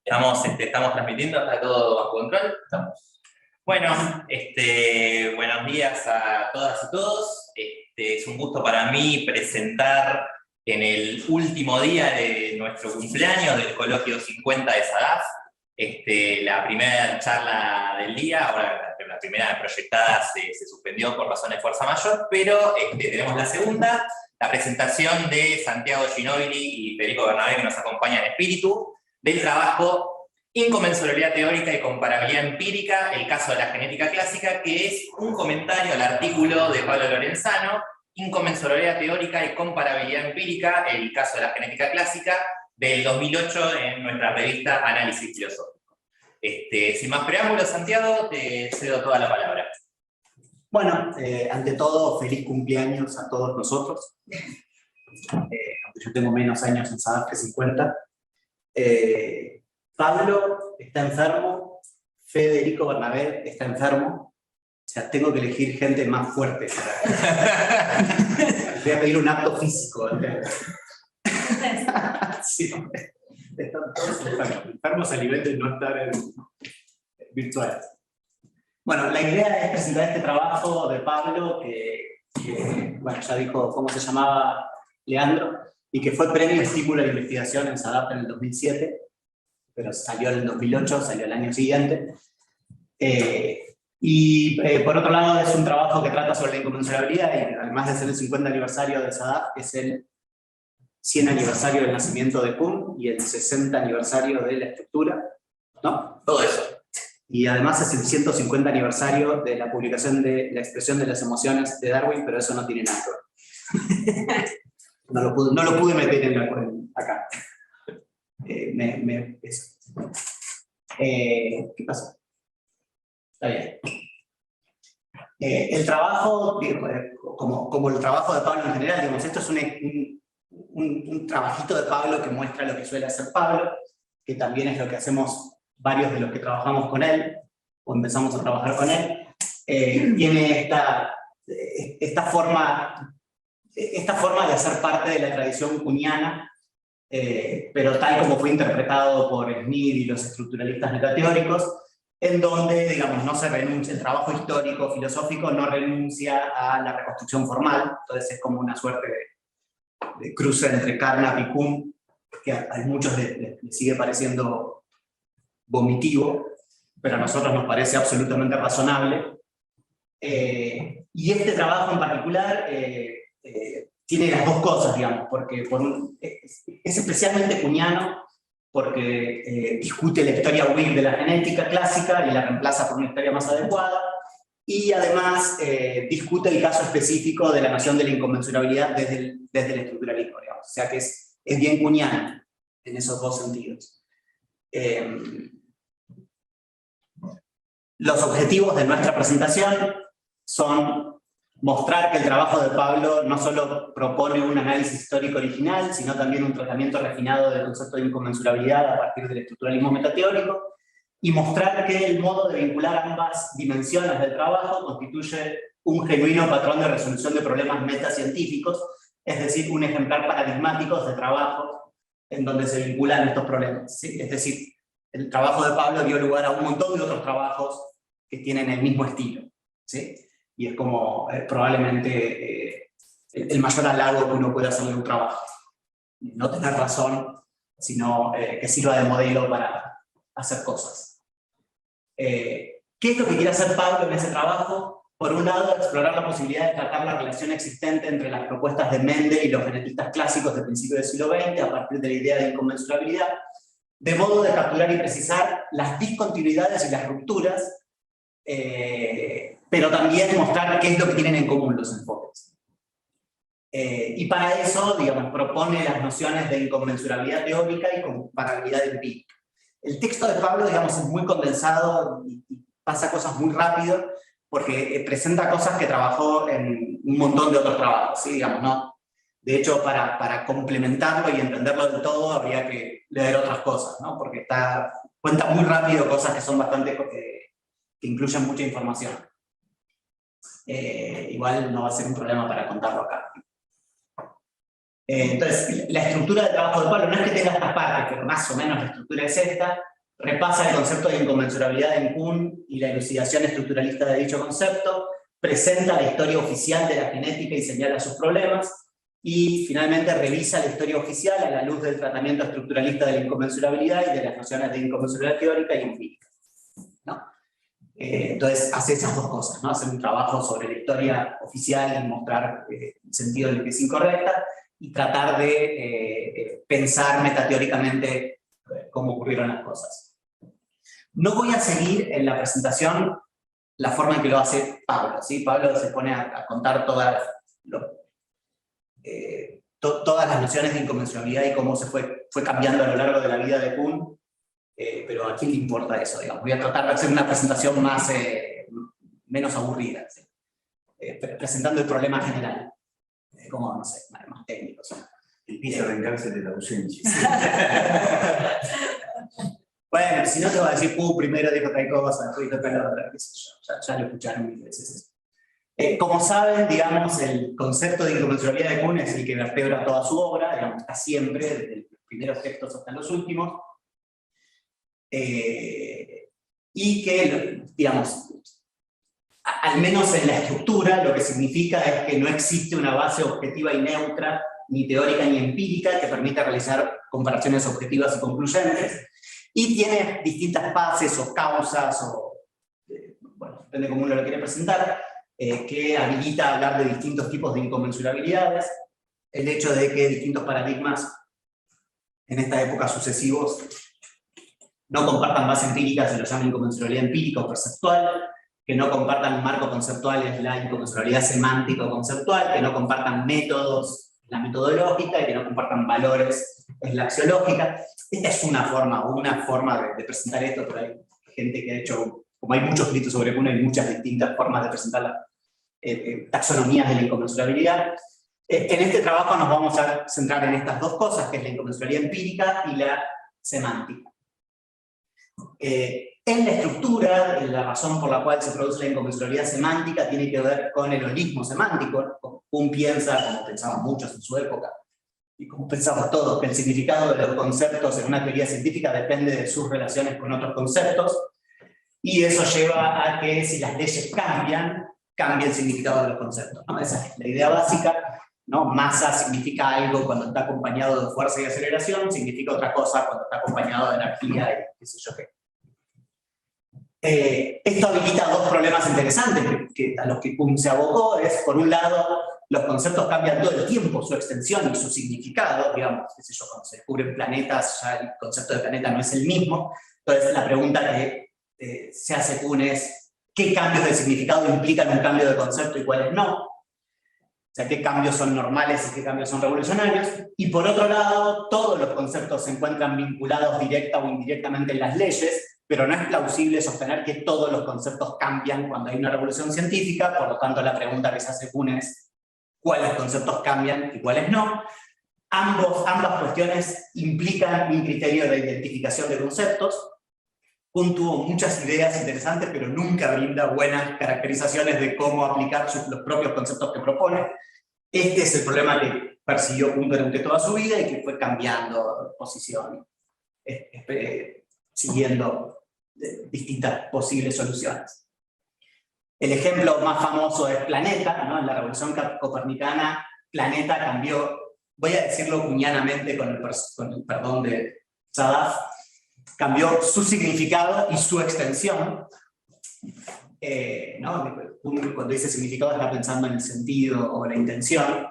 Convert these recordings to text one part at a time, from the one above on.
Estamos transmitiendo, está todo bajo control. Estamos. Bueno, buenos días a todas y todos. Es un gusto para mí presentar en el último día de nuestro cumpleaños del coloquio 50 de SADAF, la primera charla del día. Ahora la primera proyectada se suspendió por razones de fuerza mayor, pero tenemos la segunda, la presentación de Santiago Ginóbili y Federico Bernabé, que nos acompañan en espíritu, del trabajo Inconmensurabilidad teórica y comparabilidad empírica, el caso de la genética clásica, que es un comentario al artículo de Pablo Lorenzano, Inconmensurabilidad teórica y comparabilidad empírica, el caso de la genética clásica, del 2008 en nuestra revista Análisis Filosófico. Sin más preámbulos, Santiago, te cedo toda la palabra. Bueno, ante todo, feliz cumpleaños a todos nosotros. Aunque yo tengo menos años en SADAF que 50. Pablo está enfermo, Federico Bernabé está enfermo. O sea, tengo que elegir gente más fuerte. Voy a pedir un acto físico. Sí, están todos enfermos a nivel de no estar en virtuales. Bueno, la idea es presentar este trabajo de Pablo, que bueno, ya dijo cómo se llamaba Leandro, y que fue premio estímulo de investigación en SADAP en el 2007, pero salió en el 2008, salió el año siguiente. Por otro lado, es un trabajo que trata sobre la inconmensurabilidad, y además de ser el 50 aniversario de SADAP, es el 100 aniversario del nacimiento de Kuhn y el 60 aniversario de la estructura, ¿no? Todo eso. Y además es el 150 aniversario de la publicación de la expresión de las emociones de Darwin, pero eso no tiene nada que ver. No lo pude meter acá. Eso. ¿Qué pasó? Está bien. El trabajo, como el trabajo de Pablo en general, digamos, esto es un trabajito de Pablo que muestra lo que suele hacer Pablo, que también es lo que hacemos varios de los que trabajamos con él, o empezamos a trabajar con él. Tiene esta forma de hacer parte de la tradición kuhniana, pero tal como fue interpretado por Smith y los estructuralistas metateóricos, en donde, digamos, no se renuncia, el trabajo histórico, filosófico, no renuncia a la reconstrucción formal. Entonces es como una suerte de cruce entre Carnap y Kuhn, que a muchos les sigue pareciendo vomitivo, pero a nosotros nos parece absolutamente razonable. Y este trabajo en particular tiene las dos cosas, digamos, porque es especialmente kuhniano, porque discute la historia Whig de la genética clásica y la reemplaza por una historia más adecuada, y además discute el caso específico de la noción de la inconmensurabilidad desde el estructuralismo, digamos. O sea que es bien kuhniano en esos dos sentidos. Los objetivos de nuestra presentación son mostrar que el trabajo de Pablo no solo propone un análisis histórico original, sino también un tratamiento refinado del concepto de inconmensurabilidad a partir del estructuralismo metateórico, y mostrar que el modo de vincular ambas dimensiones del trabajo constituye un genuino patrón de resolución de problemas metacientíficos, es decir, un ejemplar paradigmático de trabajo en donde se vinculan estos problemas, ¿sí? Es decir, el trabajo de Pablo dio lugar a un montón de otros trabajos que tienen el mismo estilo, ¿sí? Y es como probablemente el mayor halago que uno puede hacerle a un trabajo. No tener razón, sino que sirva de modelo para hacer cosas. ¿Qué es lo que quiere hacer Pablo en ese trabajo? Por un lado, explorar la posibilidad de tratar la relación existente entre las propuestas de Mendel y los genetistas clásicos del principio del siglo XX a partir de la idea de inconmensurabilidad, de modo de capturar y precisar las discontinuidades y las rupturas, pero también mostrar qué es lo que tienen en común los enfoques. Y para eso, digamos, propone las nociones de inconmensurabilidad teórica y comparabilidad empírica. El texto de Pablo, digamos, es muy condensado y pasa cosas muy rápido, porque presenta cosas que trabajó en un montón de otros trabajos, ¿sí? Digamos, ¿no? De hecho, para complementarlo y entenderlo del todo, habría que leer otras cosas, ¿no? Porque cuenta muy rápido cosas que son bastante, que incluyen mucha información. Igual no va a ser un problema para contarlo acá. Entonces, la estructura de trabajo de Pablo no es que tenga estas partes, pero más o menos la estructura es esta. repasa el concepto de inconmensurabilidad en Kuhn y la elucidación estructuralista de dicho concepto, presenta la historia oficial de la genética y señala sus problemas, y finalmente revisa la historia oficial a la luz del tratamiento estructuralista de la inconmensurabilidad y de las nociones de inconmensurabilidad teórica y empírica, ¿no? Entonces hace esas dos cosas, ¿no? Hacer un trabajo sobre la historia oficial y mostrar el sentido en el que es incorrecta, y tratar de pensar metateóricamente cómo ocurrieron las cosas. No voy a seguir en la presentación la forma en que lo hace Pablo, ¿sí? Pablo se pone a contar todas las nociones de inconmensurabilidad y cómo se fue cambiando a lo largo de la vida de Kuhn, pero ¿a quién le importa eso? Digamos? Voy a tratar de hacer una presentación menos aburrida, ¿sí? Presentando el problema general, como, no sé, más técnico, ¿sí? Empieza a vengarse de la ausencia. Bueno, si no te va a decir, primero dijo tal cosa, después dijo tal otra, qué sé yo, ya lo escucharon mil veces. Como saben, digamos, el concepto de inconmensurabilidad de Kuhn es el que vertebra toda su obra, digamos, está siempre, desde los primeros textos hasta los últimos, y que, digamos, al menos en la estructura, lo que significa es que no existe una base objetiva y neutra, ni teórica ni empírica, que permita realizar comparaciones objetivas y concluyentes, y tiene distintas bases o causas, bueno, depende de cómo uno lo quiere presentar, que habilita a hablar de distintos tipos de inconmensurabilidades, el hecho de que distintos paradigmas en esta época sucesivos no compartan base empírica, se lo llama inconmensurabilidad empírica o perceptual, que no compartan un marco conceptual es la inconmensurabilidad semántica o conceptual, que no compartan métodos, la metodológica, y que no compartan valores, es la axiológica. Esta es una forma de presentar esto, pero hay gente que ha hecho, como hay muchos escritos sobre Kuhn, hay muchas distintas formas de presentar las taxonomías de la inconmensurabilidad. En este trabajo nos vamos a centrar en estas dos cosas, que es la inconmensurabilidad empírica y la semántica. En la estructura, la razón por la cual se produce la inconmensurabilidad semántica tiene que ver con el holismo semántico. Kuhn piensa, como pensaban muchos en su época, y como pensamos todos, que el significado de los conceptos en una teoría científica depende de sus relaciones con otros conceptos, y eso lleva a que si las leyes cambian, cambia el significado de los conceptos, ¿no? Esa es la idea básica, ¿no? Masa significa algo cuando está acompañado de fuerza y aceleración, significa otra cosa cuando está acompañado de energía y qué sé yo qué. Esto habilita dos problemas interesantes a los que Kuhn se abocó. Es, por un lado, los conceptos cambian todo el tiempo, su extensión y su significado, digamos, qué sé yo, cuando se descubren planetas, ya el concepto de planeta no es el mismo. Entonces la pregunta que se hace Kuhn es, ¿qué cambios de significado implican un cambio de concepto y cuáles no? O sea, ¿qué cambios son normales y qué cambios son revolucionarios? Y por otro lado, todos los conceptos se encuentran vinculados directa o indirectamente en las leyes, pero no es plausible sostener que todos los conceptos cambian cuando hay una revolución científica. Por lo tanto, la pregunta que se hace Kuhn es ¿cuáles conceptos cambian y cuáles no? Ambas cuestiones implican un criterio de identificación de conceptos. Kuhn tuvo muchas ideas interesantes, pero nunca brinda buenas caracterizaciones de cómo aplicar los propios conceptos que propone. Este es el problema que persiguió Kuhn durante toda su vida y que fue cambiando posición, siguiendo distintas posibles soluciones. El ejemplo más famoso es Planeta, ¿no? En la revolución copernicana, Planeta cambió, voy a decirlo cuñanamente con el perdón de Sadaf, cambió su significado y su extensión. ¿No? Cuando dice significado está pensando en el sentido o la intención.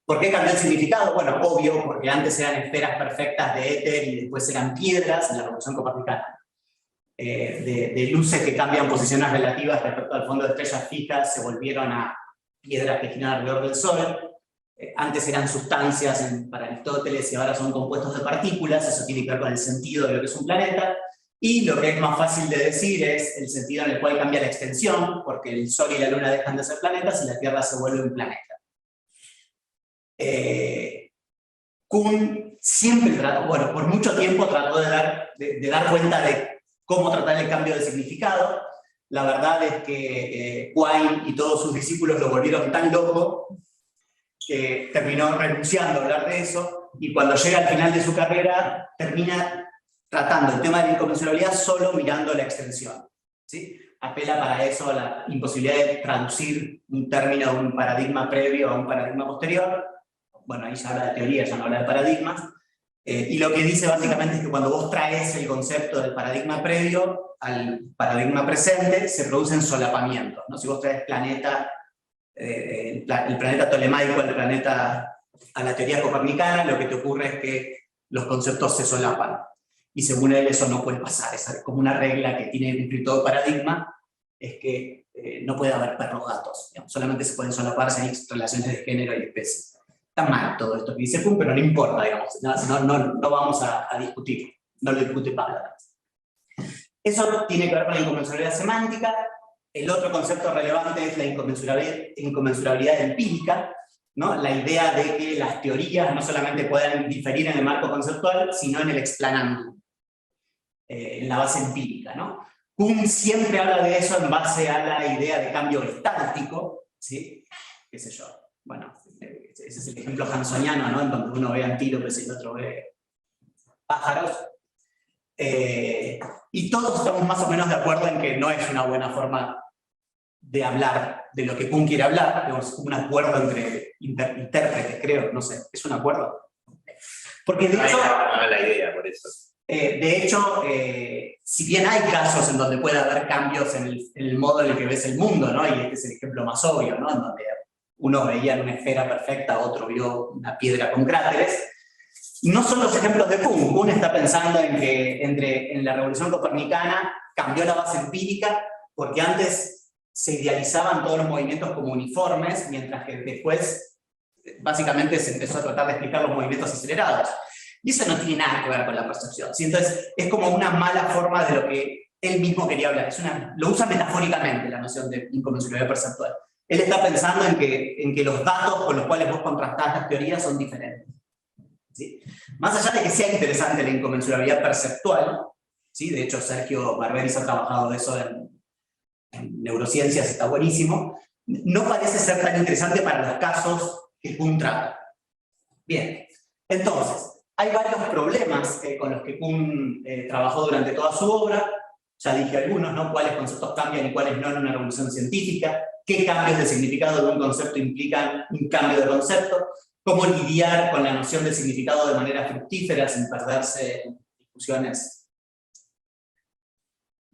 ¿Por qué cambió el significado? Bueno, obvio, porque antes eran esferas perfectas de éter y después eran piedras en la revolución copernicana. De luces que cambian posiciones relativas respecto al fondo de estrellas fijas se volvieron a piedras que giran alrededor del Sol. Antes eran sustancias para Aristóteles y ahora son compuestos de partículas. Eso tiene que ver con el sentido de lo que es un planeta. Y lo que es más fácil de decir es el sentido en el cual cambia la extensión, porque el Sol y la Luna dejan de ser planetas y la Tierra se vuelve un planeta. Kuhn siempre trató, bueno, por mucho tiempo trató de dar cuenta de cómo tratar el cambio de significado. La verdad es que Quine y todos sus discípulos lo volvieron tan loco que terminó renunciando a hablar de eso, y cuando llega al final de su carrera termina tratando el tema de la inconmensurabilidad solo mirando la extensión, ¿sí? Apela para eso a la imposibilidad de traducir un término de un paradigma previo a un paradigma posterior. Bueno, ahí ya habla de teoría, ya no habla de paradigmas. Y lo que dice básicamente es que cuando vos traes el concepto del paradigma previo al paradigma presente, se producen solapamientos, ¿no? Si vos traes planeta, el planeta tolemaico al planeta, a la teoría copernicana, lo que te ocurre es que los conceptos se solapan. Y según él eso no puede pasar, es como una regla que tiene que cumplir todo paradigma, es que no puede haber perros-gatos, solamente se pueden solapar si hay relaciones de género y especie. Está mal todo esto que dice Kuhn, pero no importa, digamos, no vamos a discutir, no lo discute Pablo. Eso tiene que ver con la inconmensurabilidad semántica. El otro concepto relevante es la inconmensurabilidad empírica, ¿no? La idea de que las teorías no solamente puedan diferir en el marco conceptual, sino en el explanandum, en la base empírica, ¿no? Kuhn siempre habla de eso en base a la idea de cambio gestáltico, ¿sí? ¿Qué sé yo? Bueno, ese es el ejemplo hansoniano, ¿no? En donde uno ve antílopes y el otro ve pájaros. Y todos estamos más o menos de acuerdo en que no es una buena forma de hablar de lo que Kuhn quiere hablar, es un acuerdo entre intérpretes, creo, no sé, ¿es un acuerdo? Porque de hecho, no es la idea, por eso. Si bien hay casos en donde puede haber cambios en el modo en el que ves el mundo, ¿no? Y este es el ejemplo más obvio, ¿no? En donde uno veía una esfera perfecta, otro vio una piedra con cráteres. No son los ejemplos de Kuhn. Kuhn está pensando en que en la revolución copernicana cambió la base empírica, porque antes se idealizaban todos los movimientos como uniformes, mientras que después básicamente se empezó a tratar de explicar los movimientos acelerados. Y eso no tiene nada que ver con la percepción, ¿sí? Entonces es como una mala forma de lo que él mismo quería hablar. Lo usa metafóricamente la noción de inconmensurabilidad perceptual. Él está pensando en que los datos con los cuales vos contrastás las teorías son diferentes, ¿sí? Más allá de que sea interesante la inconmensurabilidad perceptual, ¿sí? De hecho Sergio Barberis ha trabajado de eso en neurociencias, está buenísimo, no parece ser tan interesante para los casos que Kuhn trata. Bien, entonces, hay varios problemas con los que Kuhn trabajó durante toda su obra. Ya dije algunos, ¿no? Cuáles conceptos cambian y cuáles no en una revolución científica, qué cambios de significado de un concepto implican un cambio de concepto, cómo lidiar con la noción de significado de manera fructífera sin perderse en discusiones,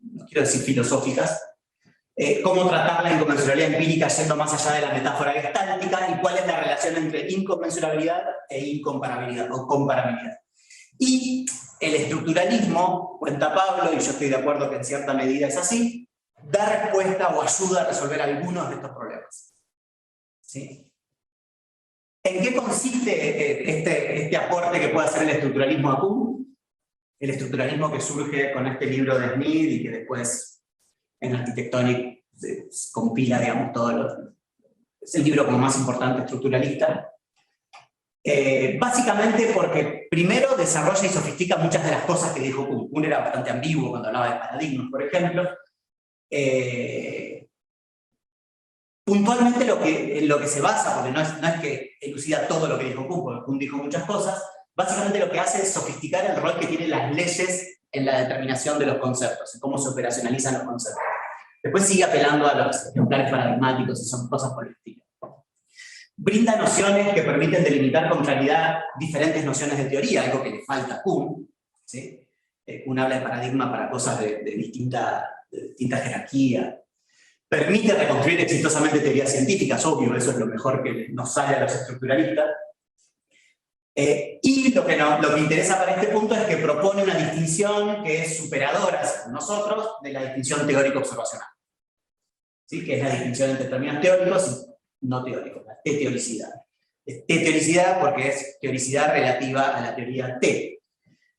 no quiero decir filosóficas, cómo tratar la inconmensurabilidad empírica yendo más allá de la metáfora gestáltica y cuál es la relación entre inconmensurabilidad e incomparabilidad o comparabilidad. Y el estructuralismo, cuenta Pablo, y yo estoy de acuerdo que en cierta medida es así, da respuesta o ayuda a resolver algunos de estos problemas. ¿Sí? ¿En qué consiste este aporte que puede hacer el estructuralismo a Kuhn? El estructuralismo que surge con este libro de Smith y que después en Architectonic se compila, digamos, es el libro como más importante estructuralista. Básicamente porque primero desarrolla y sofistica muchas de las cosas que dijo Kuhn. Kuhn era bastante ambiguo cuando hablaba de paradigmas, por ejemplo. Puntualmente en lo que se basa, porque no es que elucida todo lo que dijo Kuhn, porque Kuhn dijo muchas cosas, básicamente lo que hace es sofisticar el rol que tienen las leyes en la determinación de los conceptos, en cómo se operacionalizan los conceptos. Después sigue apelando a los ejemplares paradigmáticos y son cosas por el estilo. Brinda nociones que permiten delimitar con claridad diferentes nociones de teoría, algo que le falta a Kuhn, ¿sí? Kuhn habla de paradigma para cosas de distinta jerarquía. Permite reconstruir exitosamente teorías científicas, obvio, eso es lo mejor que nos sale a los estructuralistas. Y lo que interesa para este punto es que propone una distinción que es superadora, según nosotros, de la distinción teórico-observacional. ¿Sí? Que es la distinción entre términos teóricos y no teóricos, la T-teoricidad. Es T-teoricidad porque es teoricidad relativa a la teoría T.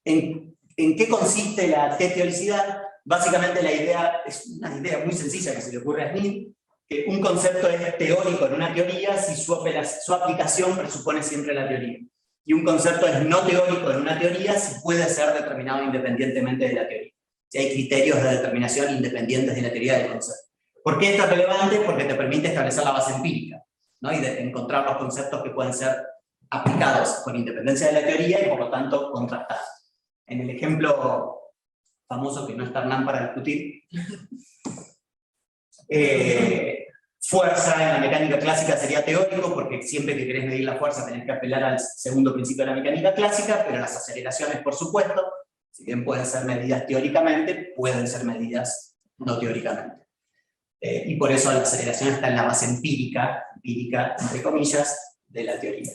¿En qué consiste la T-teoricidad? Básicamente la idea es una idea muy sencilla que se le ocurre a Smith, que un concepto es teórico en una teoría si su aplicación presupone siempre la teoría. Y un concepto es no teórico en una teoría si puede ser determinado independientemente de la teoría. Si hay criterios de determinación independientes de la teoría del concepto. ¿Por qué esto es relevante? Porque te permite establecer la base empírica, ¿no? Y de encontrar los conceptos que pueden ser aplicados con independencia de la teoría y por lo tanto contrastados. En el ejemplo famoso que no está Hernán para discutir, fuerza en la mecánica clásica sería teórico, porque siempre que querés medir la fuerza tenés que apelar al segundo principio de la mecánica clásica, pero las aceleraciones, por supuesto, si bien pueden ser medidas teóricamente, pueden ser medidas no teóricamente. Y por eso la aceleración está en la base empírica entre comillas, de la teoría.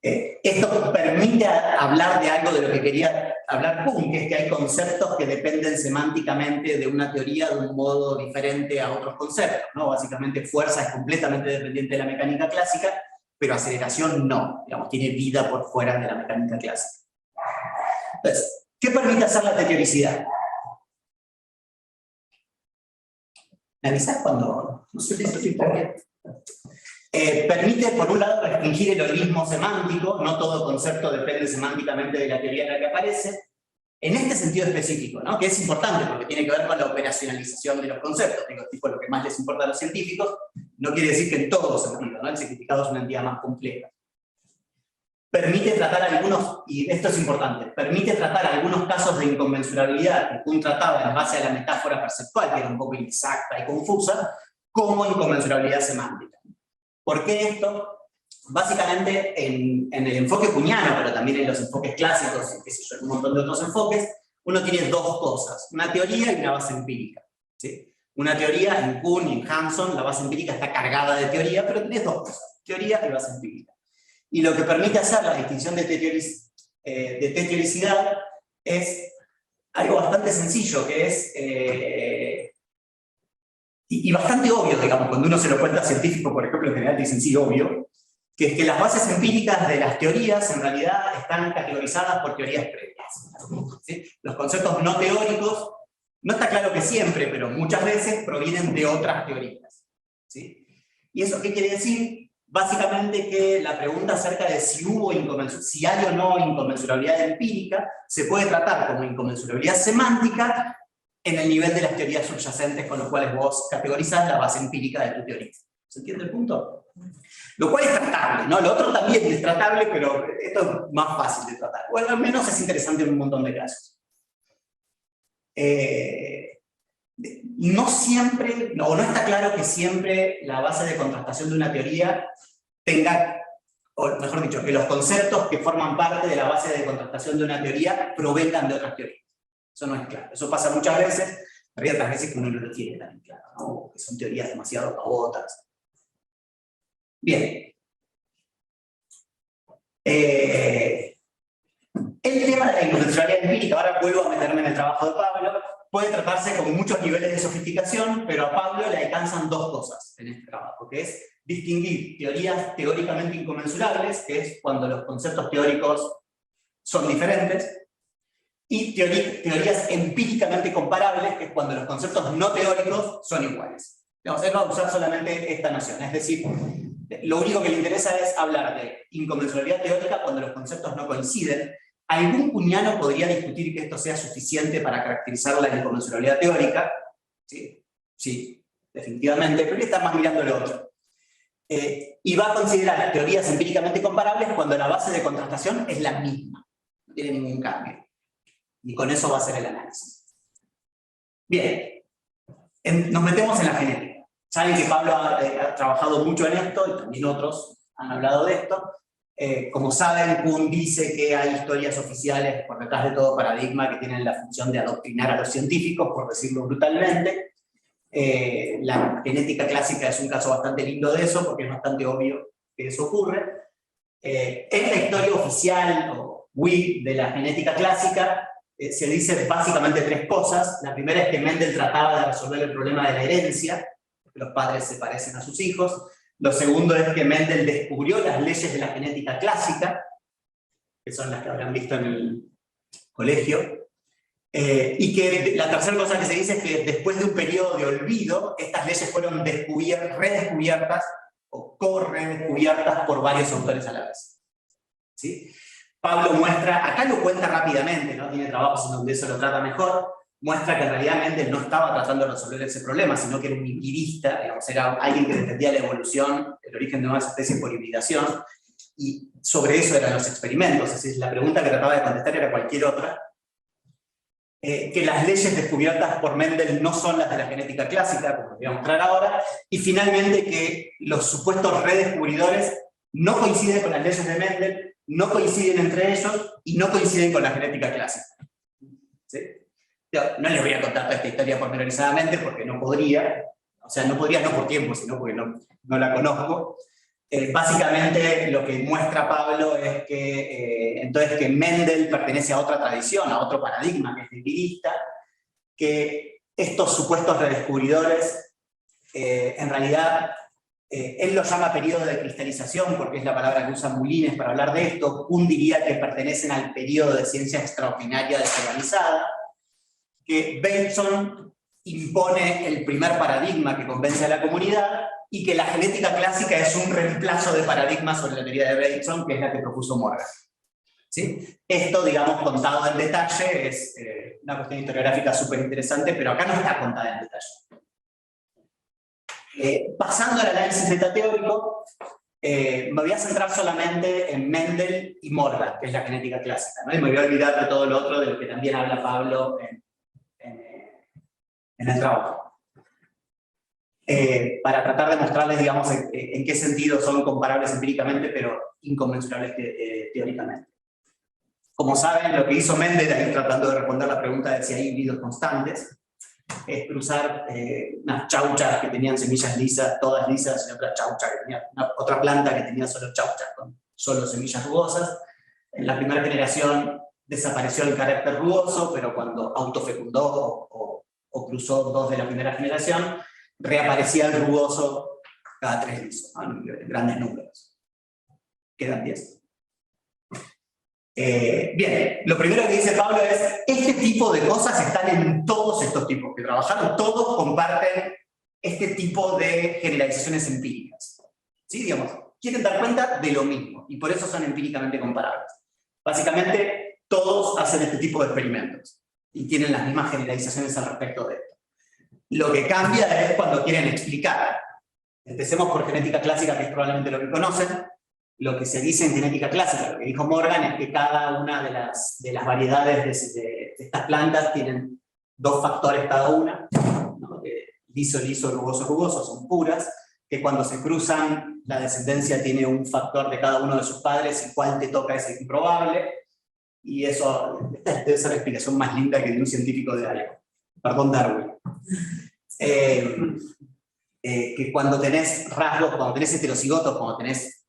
Esto permite hablar de algo de lo que quería hablar Kuhn, que es que hay conceptos que dependen semánticamente de una teoría de un modo diferente a otros conceptos, ¿no? Básicamente fuerza es completamente dependiente de la mecánica clásica, pero aceleración no, digamos, tiene vida por fuera de la mecánica clásica. Entonces, ¿qué permite hacer la teoricidad? ¿Me avisas cuando...? No sé si estoy bien. Permite, por un lado, restringir el holismo semántico, no todo concepto depende semánticamente de la teoría en la que aparece, en este sentido específico, ¿no? Que es importante porque tiene que ver con la operacionalización de los conceptos, digo, tipo lo que más les importa a los científicos, no quiere decir que en todo sentido, ¿no? El significado es una entidad más compleja. Permite tratar algunos, y esto es importante, permite tratar algunos casos de inconmensurabilidad que Kuhn trataba en base a la metáfora perceptual, que era un poco inexacta y confusa, como inconmensurabilidad semántica. ¿Por qué esto? Básicamente en el enfoque kuhniano, pero también en los enfoques clásicos, qué sé yo, en un montón de otros enfoques, uno tiene dos cosas, una teoría y una base empírica, ¿sí? Una teoría, en Kuhn y en Hanson, la base empírica está cargada de teoría, pero tienes dos cosas, teoría y base empírica. Y lo que permite hacer la distinción de teoricidad es algo bastante sencillo, que es... y bastante obvio, digamos, cuando uno se lo cuenta a científicos, por ejemplo, en general dicen sí, obvio, que es que las bases empíricas de las teorías en realidad están categorizadas por teorías previas, ¿sí? Los conceptos no teóricos, no está claro que siempre, pero muchas veces provienen de otras teorías, ¿sí? ¿Y eso qué quiere decir? Básicamente que la pregunta acerca de si si hay o no inconmensurabilidad empírica se puede tratar como inconmensurabilidad semántica en el nivel de las teorías subyacentes con los cuales vos categorizás la base empírica de tu teoría. ¿Se entiende el punto? Lo cual es tratable, ¿no? Lo otro también es tratable, pero esto es más fácil de tratar. Bueno, al menos es interesante en un montón de casos. No siempre, o no está claro que siempre la base de contrastación de una teoría tenga, o mejor dicho, que los conceptos que forman parte de la base de contrastación de una teoría provengan de otras teorías. Eso no es claro. Eso pasa muchas veces, pero hay otras veces que uno no lo tiene tan claro, ¿no? Que son teorías demasiado pavotas. Bien. El tema de la inconmensurabilidad empírica, ahora vuelvo a meterme en el trabajo de Pablo, puede tratarse con muchos niveles de sofisticación, pero a Pablo le alcanzan dos cosas en este trabajo, que es distinguir teorías teóricamente inconmensurables, que es cuando los conceptos teóricos son diferentes, y teorías empíricamente comparables, que es cuando los conceptos no teóricos son iguales. Vamos a usar solamente esta noción, es decir, lo único que le interesa es hablar de inconmensurabilidad teórica cuando los conceptos no coinciden. Algún kuhniano podría discutir que esto sea suficiente para caracterizar la inconmensurabilidad teórica. Sí, sí, definitivamente, pero él está más mirando lo otro. Y va a considerar teorías empíricamente comparables cuando la base de contrastación es la misma, no tiene ningún cambio. Y con eso va a ser el análisis. Bien, nos metemos en la genética. Saben que Pablo ha trabajado mucho en esto, y también otros han hablado de esto. Como saben, Kuhn dice que hay historias oficiales por detrás de todo paradigma que tienen la función de adoctrinar a los científicos, por decirlo brutalmente. La genética clásica es un caso bastante lindo de eso, porque es bastante obvio que eso ocurre. En la historia oficial, o WIG, de la genética clásica, se dice básicamente tres cosas. La primera es que Mendel trataba de resolver el problema de la herencia, porque los padres se parecen a sus hijos. Lo segundo es que Mendel descubrió las leyes de la genética clásica, que son las que habrán visto en el colegio. Y que la tercera cosa que se dice es que después de un periodo de olvido, estas leyes fueron redescubiertas o co-redescubiertas por varios autores a la vez. ¿Sí? Pablo muestra, acá lo cuenta rápidamente, ¿no? Tiene trabajos en donde eso lo trata mejor, muestra que en realidad Mendel no estaba tratando de resolver ese problema, sino que era un hibridista, digamos, era alguien que defendía la evolución, el origen de nuevas especies por hibridación, y sobre eso eran los experimentos, es decir, la pregunta que trataba de contestar era cualquier otra, que las leyes descubiertas por Mendel no son las de la genética clásica, como voy a mostrar ahora, y finalmente que los supuestos redescubridores no coinciden con las leyes de Mendel, no coinciden entre ellos y no coinciden con la genética clásica. ¿Sí? No les voy a contar toda esta historia pormenorizadamente porque no podría, o sea, no podría no por tiempo, sino porque no la conozco. Básicamente lo que muestra Pablo es que, entonces que Mendel pertenece a otra tradición, a otro paradigma que es empirista, que estos supuestos redescubridores, en realidad, él lo llama periodo de cristalización, porque es la palabra que usa Moulines para hablar de esto. Kuhn diría que pertenecen al periodo de ciencia extraordinaria desorganizada, que Bateson impone el primer paradigma que convence a la comunidad, y que la genética clásica es un reemplazo de paradigmas sobre la teoría de Bateson, que es la que propuso Morgan. ¿Sí? Esto, digamos, contado en detalle, es una cuestión historiográfica súper interesante, pero acá no está contada en detalle. Pasando al análisis metateórico, me voy a centrar solamente en Mendel y Morgan, que es la genética clásica, ¿no? Y me voy a olvidar de todo lo otro de lo que también habla Pablo en el trabajo. Para tratar de mostrarles, digamos, en qué sentido son comparables empíricamente, pero inconmensurables teóricamente. Como saben, lo que hizo Mendel, ahí tratando de responder la pregunta de si hay híbridos constantes, es cruzar unas chauchas que tenían semillas lisas, todas lisas, y otra chaucha que tenía, otra planta que tenía solo chauchas, con solo semillas rugosas. En la primera generación desapareció el carácter rugoso, pero cuando autofecundó o cruzó dos de la primera generación, reaparecía el rugoso cada 3 lisos, ¿no? En grandes números. Quedan 10. Bien, lo primero que dice Pablo es, este tipo de cosas están en todos estos tipos que trabajaron, todos comparten este tipo de generalizaciones empíricas. ¿Sí? Digamos, quieren dar cuenta de lo mismo, y por eso son empíricamente comparables. Básicamente, todos hacen este tipo de experimentos, y tienen las mismas generalizaciones al respecto de esto. Lo que cambia es cuando quieren explicar. Empecemos por genética clásica, que es probablemente lo que conocen. Lo que se dice en genética clásica, lo que dijo Morgan, es que cada una de las variedades de estas plantas tienen 2 factores cada una, ¿no? Liso, liso, rugoso, rugoso, son puras, que cuando se cruzan, la descendencia tiene un factor de cada uno de sus padres, y cuál te toca es improbable, y eso debe ser la explicación más linda que de un científico de algo. Perdón, Darwin. Que cuando tenés rasgos, cuando tenés heterocigotos, cuando tenés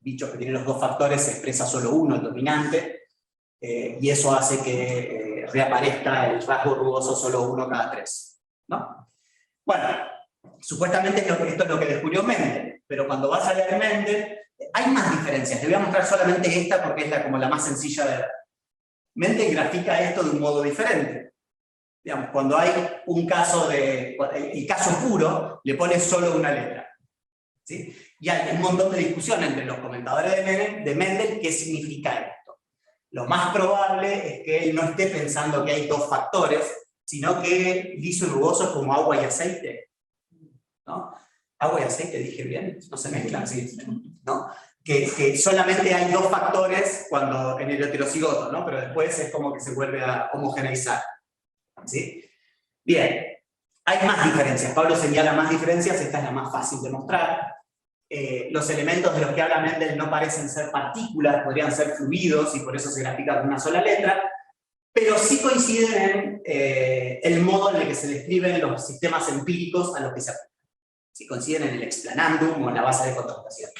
bichos que tienen los 2 factores, se expresa solo uno, el dominante, y eso hace que reaparezca el rasgo rugoso solo 1 cada 3. ¿No? Bueno, supuestamente esto es lo que descubrió Mendel, pero cuando vas a leer Mendel, hay más diferencias. Le voy a mostrar solamente esta porque es como la más sencilla de ver. Mendel grafica esto de un modo diferente. Digamos, cuando hay un caso el caso puro, le pone solo una letra. ¿Sí? Y hay un montón de discusión entre los comentadores de Mendel qué significa esto. Lo más probable es que él no esté pensando que hay 2 factores, sino que liso y rugoso es como agua y aceite. ¿No? Agua y aceite, dije bien, no se mezclan, ¿sí? ¿No? Que solamente hay 2 factores cuando en el heterocigoto, ¿no? Pero después es como que se vuelve a homogeneizar. ¿Sí? Bien, hay más diferencias. Pablo señala más diferencias, esta es la más fácil de mostrar. Los elementos de los que habla Mendel no parecen ser partículas, podrían ser fluidos, y por eso se grafica con una sola letra, pero sí coinciden en el modo en el que se describen los sistemas empíricos a los que se aplican. Sí coinciden en el explanandum o en la base de contrastación.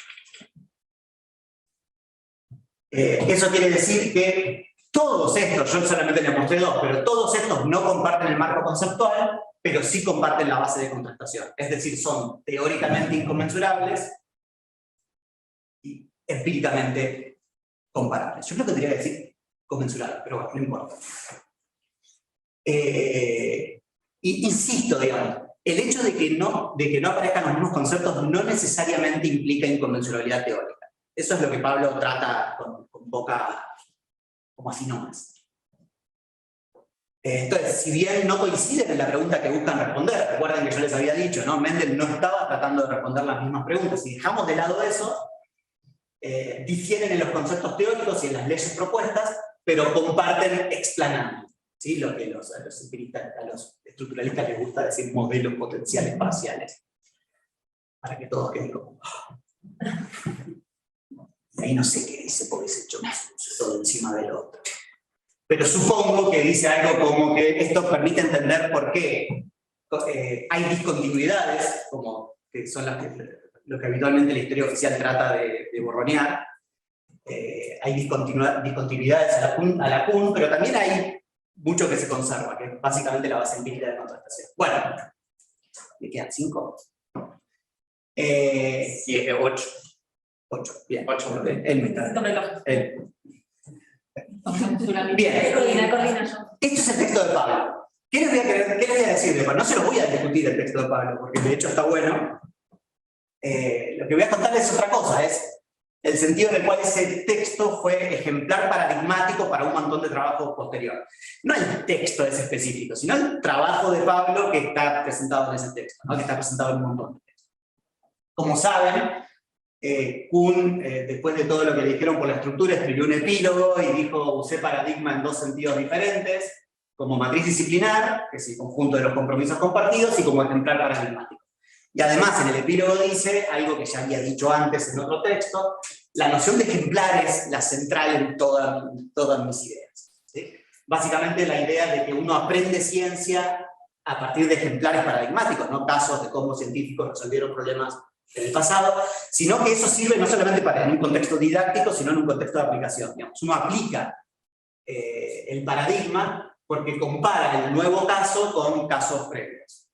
Eso quiere decir que todos estos, yo solamente les mostré 2, pero todos estos no comparten el marco conceptual, pero sí comparten la base de contrastación. Es decir, son teóricamente inconmensurables y empíricamente comparables. Yo creo que tendría que decir conmensurables, pero bueno, no importa. Insisto, digamos, el hecho de que no aparezcan los mismos conceptos no necesariamente implica inconmensurabilidad teórica. Eso es lo que Pablo trata con boca como así nomás. Entonces, si bien no coinciden en la pregunta que buscan responder, recuerden que yo les había dicho, ¿no? Mendel no estaba tratando de responder las mismas preguntas. Si dejamos de lado eso, difieren en los conceptos teóricos y en las leyes propuestas, pero comparten explanando, ¿sí? Lo que a los empiristas, a los estructuralistas les gusta decir modelos potenciales parciales. Para que todos queden como... Ahí no sé qué dice, porque se echó todo encima del otro. Pero supongo que dice algo como que esto permite entender por qué hay discontinuidades, como que son lo que habitualmente la historia oficial trata de borronear. Hay discontinuidades a la CUN, pero también hay mucho que se conserva, que es básicamente la base empírica de contrastación. Bueno, ¿me quedan 5? 8. 8, bien. 8. Él me está. Bien. Coordina yo. Esto es el texto de Pablo. ¿Qué les voy a decir después? No se los voy a discutir el texto de Pablo, porque de hecho está bueno. Lo que voy a contarles es otra cosa, es el sentido en el cual ese texto fue ejemplar paradigmático para un montón de trabajos posteriores. No el texto es específico, sino el trabajo de Pablo que está presentado en ese texto, ¿no? Que está presentado en un montón de textos. Como saben, Kuhn, después de todo lo que le dijeron por la estructura, escribió un epílogo y dijo: usé paradigma en 2 sentidos diferentes, como matriz disciplinar, que es el conjunto de los compromisos compartidos, y como ejemplar paradigmático. Y además en el epílogo dice algo que ya había dicho antes en otro texto: la noción de ejemplar es la central en todas mis ideas, ¿sí? Básicamente la idea de que uno aprende ciencia a partir de ejemplares paradigmáticos, no casos de cómo científicos resolvieron problemas en el pasado, sino que eso sirve no solamente en un contexto didáctico, sino en un contexto de aplicación. Digamos, uno aplica el paradigma porque compara el nuevo caso con casos previos.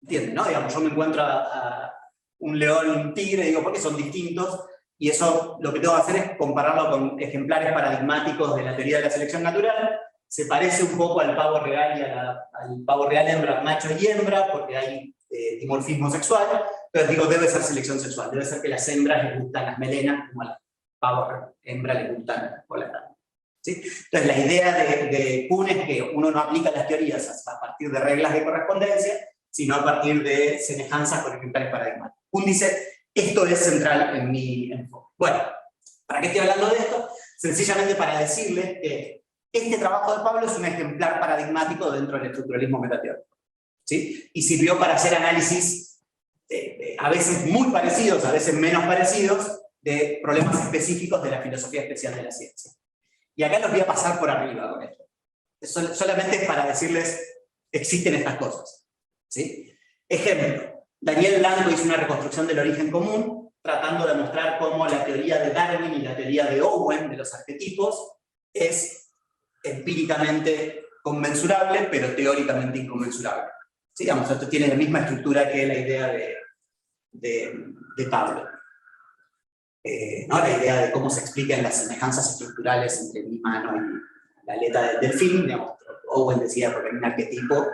¿Entienden, no? Digamos, yo me encuentro a un león y un tigre y digo, ¿por qué son distintos? Y eso lo que tengo que hacer es compararlo con ejemplares paradigmáticos de la teoría de la selección natural. Se parece un poco al pavo real y al pavo real hembra, macho y hembra, porque hay dimorfismo sexual. Entonces digo, debe ser selección sexual, debe ser que las hembras les gustan las melenas, como a las pavos hembra les gustan las colas. ¿Sí? Entonces la idea de Kuhn es que uno no aplica las teorías a partir de reglas de correspondencia, sino a partir de semejanzas con ejemplares paradigmáticos. Kuhn dice, esto es central en mi enfoque. Bueno, ¿para qué estoy hablando de esto? Sencillamente para decirles que este trabajo de Pablo es un ejemplar paradigmático dentro del estructuralismo metateórico, ¿sí? Y sirvió para hacer análisis a veces muy parecidos, a veces menos parecidos, de problemas específicos de la filosofía especial de la ciencia. Y acá los voy a pasar por arriba con esto. Solamente para decirles, existen estas cosas, ¿sí? Ejemplo, Daniel Blanco hizo una reconstrucción del origen común, tratando de mostrar cómo la teoría de Darwin y la teoría de Owen, de los arquetipos, es empíricamente conmensurable, pero teóricamente inconmensurable. ¿Sí? Digamos, esto tiene la misma estructura que la idea de Pablo. ¿No? La idea de cómo se explican las semejanzas estructurales entre mi mano y la aleta del delfín. Digamos, Owen decía porque hay un arquetipo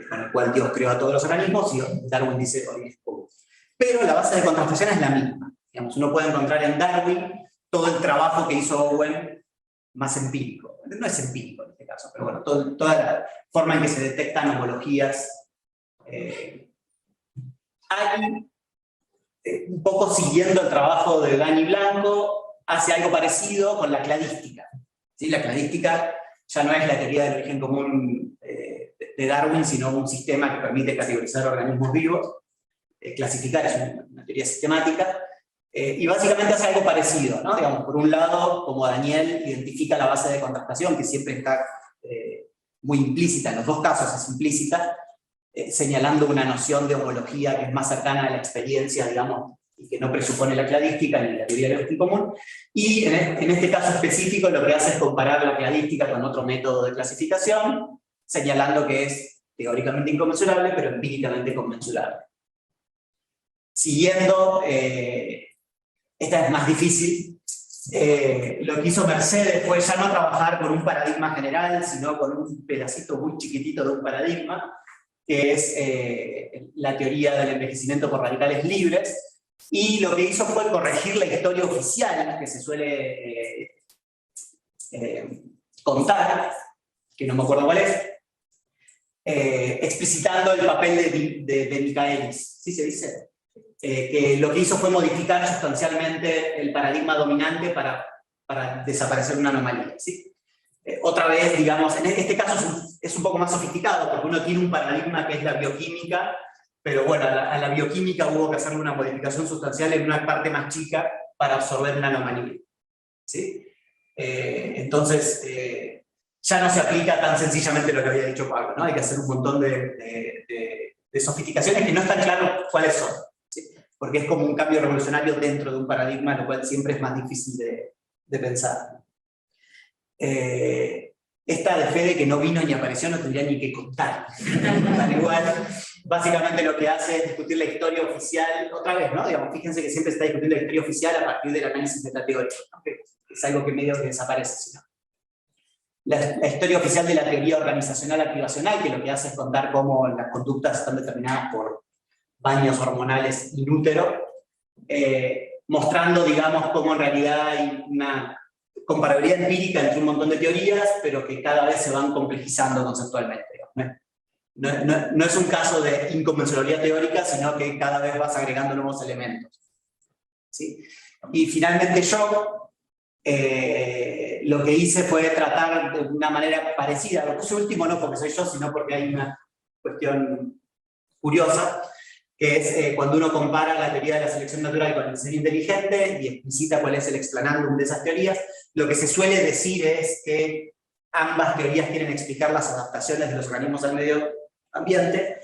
con el cual Dios creó a todos los organismos, y Darwin dice origen común. Pero la base de contrastación es la misma. Digamos, uno puede encontrar en Darwin todo el trabajo que hizo Owen más empírico. No es empírico en este caso, pero bueno, toda la forma en que se detectan homologías. Hay, un poco siguiendo el trabajo de Dani Blanco, hace algo parecido con la cladística. ¿Sí? La cladística ya no es la teoría del origen común de Darwin, sino un sistema que permite categorizar organismos vivos. Clasificar es una teoría sistemática, y básicamente hace algo parecido, ¿no? Digamos, por un lado, como Daniel identifica la base de contrastación, que siempre está muy implícita, en los dos casos es implícita, señalando una noción de homología que es más cercana a la experiencia, digamos, y que no presupone la cladística ni la teoría del origen común. Y en este caso específico lo que hace es comparar la cladística con otro método de clasificación, señalando que es teóricamente inconmensurable, pero empíricamente conmensurable. Siguiendo, esta es más difícil, lo que hizo Mercedes fue ya no trabajar con un paradigma general, sino con un pedacito muy chiquitito de un paradigma, que es la teoría del envejecimiento por radicales libres, y lo que hizo fue corregir la historia oficial que se suele contar, que no me acuerdo cuál es, explicitando el papel de Michaelis. ¿Sí se dice? que lo que hizo fue modificar sustancialmente el paradigma dominante para desaparecer una anomalía, ¿sí? Otra vez, digamos, en este caso es un poco más sofisticado, porque uno tiene un paradigma que es la bioquímica, pero bueno, a la bioquímica hubo que hacerle una modificación sustancial en una parte más chica para absorber una anomalía, ¿sí? Entonces, ya no se aplica tan sencillamente lo que había dicho Pablo, ¿no? Hay que hacer un montón de sofisticaciones que no están claros cuáles son, ¿sí? Porque es como un cambio revolucionario dentro de un paradigma, lo cual siempre es más difícil de pensar. Esta de Fede que no vino ni apareció no tendría ni que contar. Tal igual, básicamente lo que hace es discutir la historia oficial, otra vez, ¿no? Digamos, fíjense que siempre se está discutiendo la historia oficial a partir del análisis metateórico, ¿no? Que es algo que medio que desaparece, sino la historia oficial de la teoría organizacional activacional, que lo que hace es contar cómo las conductas están determinadas por baños hormonales in útero, mostrando, digamos, cómo en realidad hay una comparabilidad empírica entre un montón de teorías, pero que cada vez se van complejizando conceptualmente. No es un caso de inconmensurabilidad teórica, sino que cada vez vas agregando nuevos elementos, ¿sí? Y finalmente yo lo que hice fue tratar de una manera parecida, lo puse último no porque soy yo, sino porque hay una cuestión curiosa, que es cuando uno compara la teoría de la selección natural con el diseño inteligente y explicita cuál es el explanandum de esas teorías, lo que se suele decir es que ambas teorías quieren explicar las adaptaciones de los organismos al medio ambiente,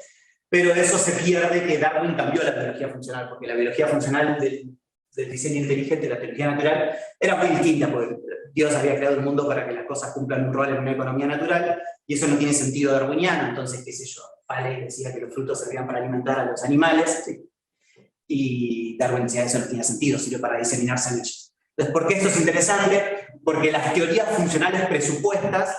pero eso se pierde que Darwin cambió la biología funcional, porque la biología funcional del diseño inteligente, la teoría natural, era muy distinta, porque Dios había creado el mundo para que las cosas cumplan un rol en una economía natural, y eso no tiene sentido darwiniano. Entonces, qué sé yo, Paley decía que los frutos servían para alimentar a los animales, ¿sí? Y Darwin decía que eso no tenía sentido, sirve para diseminar semillas. Entonces, ¿por qué esto es interesante? Porque las teorías funcionales presupuestas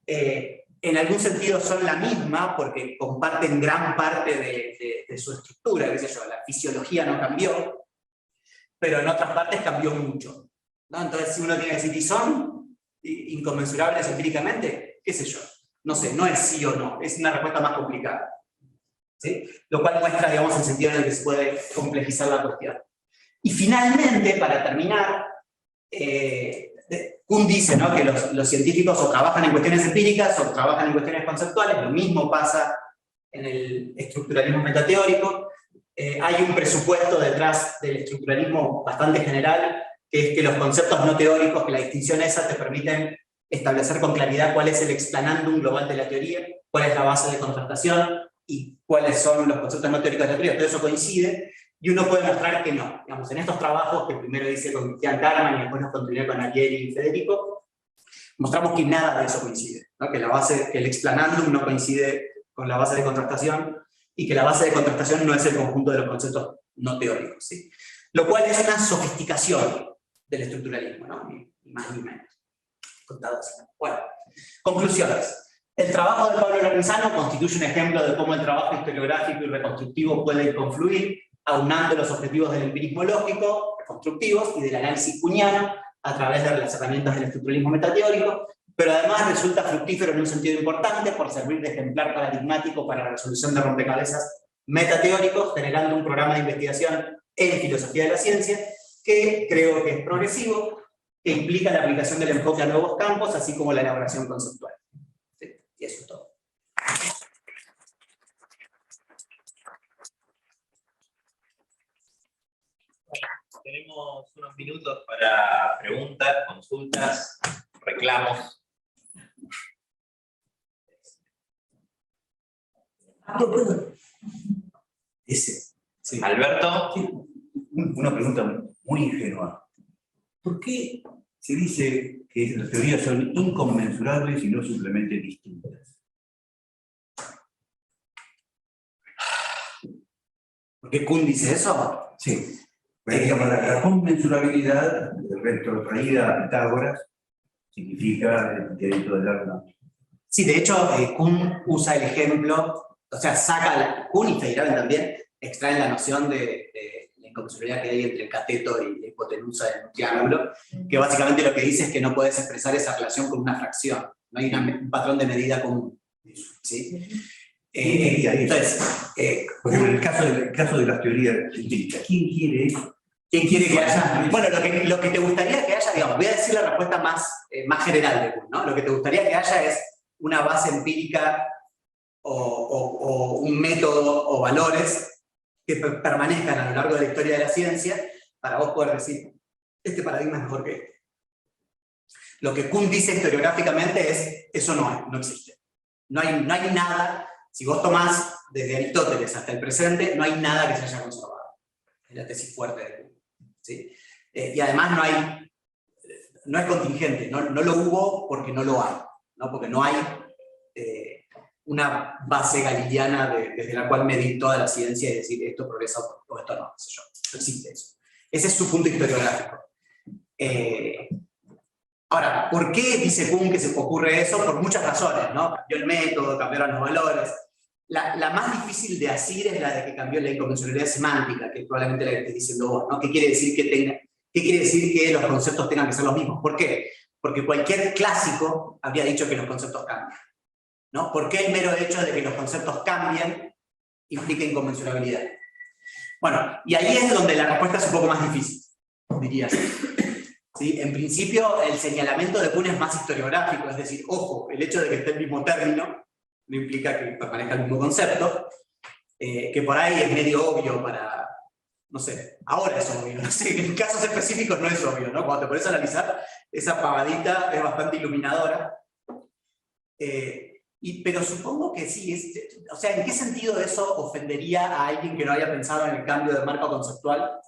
en algún sentido son la misma, porque comparten gran parte de su estructura, qué sé yo, la fisiología no cambió, pero en otras partes cambió mucho, ¿no? Entonces, si uno tiene que decir, ¿y son inconmensurables empíricamente? ¿Qué sé yo? No sé, no es sí o no, es una respuesta más complicada, ¿sí? Lo cual muestra, digamos, el sentido en el que se puede complejizar la cuestión. Y finalmente, para terminar, Kuhn dice, ¿no?, que los científicos o trabajan en cuestiones empíricas o trabajan en cuestiones conceptuales. Lo mismo pasa en el estructuralismo metateórico. Hay un presupuesto detrás del estructuralismo bastante general, que es que los conceptos no teóricos, que la distinción esa te permiten establecer con claridad cuál es el explanandum global de la teoría, cuál es la base de contrastación y cuáles son los conceptos no teóricos de la teoría. Todo eso coincide y uno puede mostrar que no. Digamos, en estos trabajos, que primero hice con Cristian Karman y después nos continué con Ariel y Federico, mostramos que nada de eso coincide, ¿no? Que el explanandum no coincide con la base de contrastación y que la base de contrastación no es el conjunto de los conceptos no teóricos, ¿sí? Lo cual es una sofisticación del estructuralismo, ¿no? Ni más ni menos. Contadas. Bueno, conclusiones. El trabajo de Pablo Lorenzano constituye un ejemplo de cómo el trabajo historiográfico y reconstructivo puede confluir, aunando los objetivos del empirismo lógico, reconstructivos, y del análisis kuhniano, a través de las herramientas del estructuralismo metateórico, pero además resulta fructífero en un sentido importante por servir de ejemplar paradigmático para la resolución de rompecabezas metateóricos, generando un programa de investigación en filosofía de la ciencia que creo que es progresivo, que implica la aplicación del enfoque a nuevos campos, así como la elaboración conceptual. Sí, y eso es todo. Tenemos unos minutos para preguntas, consultas, reclamos. Ese. Sí. Alberto. Sí. Una pregunta muy ingenua. ¿Por qué se dice que las teorías son inconmensurables y no simplemente distintas? ¿Por qué Kuhn dice eso? Sí. Digamos, la conmensurabilidad, retrotraída a Pitágoras, significa el teórico del arma. Sí, de hecho, Kuhn usa el ejemplo, o sea, Kuhn y Feyerabend también extraen la noción de la inconmensurabilidad que hay entre el cateto y la hipotenusa en un triángulo, que básicamente lo que dice es que no puedes expresar esa relación con una fracción, no hay un patrón de medida común, ¿sí? Entonces, por ejemplo, en el caso de las teorías empíricas, ¿quién quiere eso? ¿quién quiere que haya? Bueno, lo que te gustaría que haya, digamos, voy a decir la respuesta más general de Kuhn, ¿no? Lo que te gustaría que haya es una base empírica o un método o valores que permanezcan a lo largo de la historia de la ciencia para vos poder decir, este paradigma es mejor que este. Lo que Kuhn dice historiográficamente es, eso no existe. No hay nada, si vos tomás desde Aristóteles hasta el presente, no hay nada que se haya conservado. Es la tesis fuerte de Kuhn. ¿Sí? Y además no es contingente, no lo hubo porque no lo hay, ¿no? Porque no hay una base galileana desde la cual medir toda la ciencia y decir esto progresa o esto no, sé yo. No existe eso. Ese es su punto historiográfico. Ahora, ¿por qué dice Kuhn que se ocurre eso? Por muchas razones, ¿no? Cambió el método, cambiaron los valores. La más difícil de asir es la de que cambió la inconmensurabilidad semántica, que es probablemente la que estés diciendo vos, ¿no? ¿Qué quiere decir que los conceptos tengan que ser los mismos? ¿Por qué? Porque cualquier clásico habría dicho que los conceptos cambian, ¿no? ¿Por qué el mero hecho de que los conceptos cambien implica inconmensurabilidad? Bueno, y ahí es donde la respuesta es un poco más difícil, diría así. ¿Sí? En principio, el señalamiento de Kuhn es más historiográfico, es decir, ojo, el hecho de que esté el mismo término no implica que permanezca el mismo concepto, que por ahí es medio obvio para, no sé, ahora es obvio, no sé, en casos específicos no es obvio, ¿no? Cuando te pones a analizar, esa pavadita es bastante iluminadora. Pero supongo que sí, o sea, ¿en qué sentido eso ofendería a alguien que no haya pensado en el cambio de marco conceptual?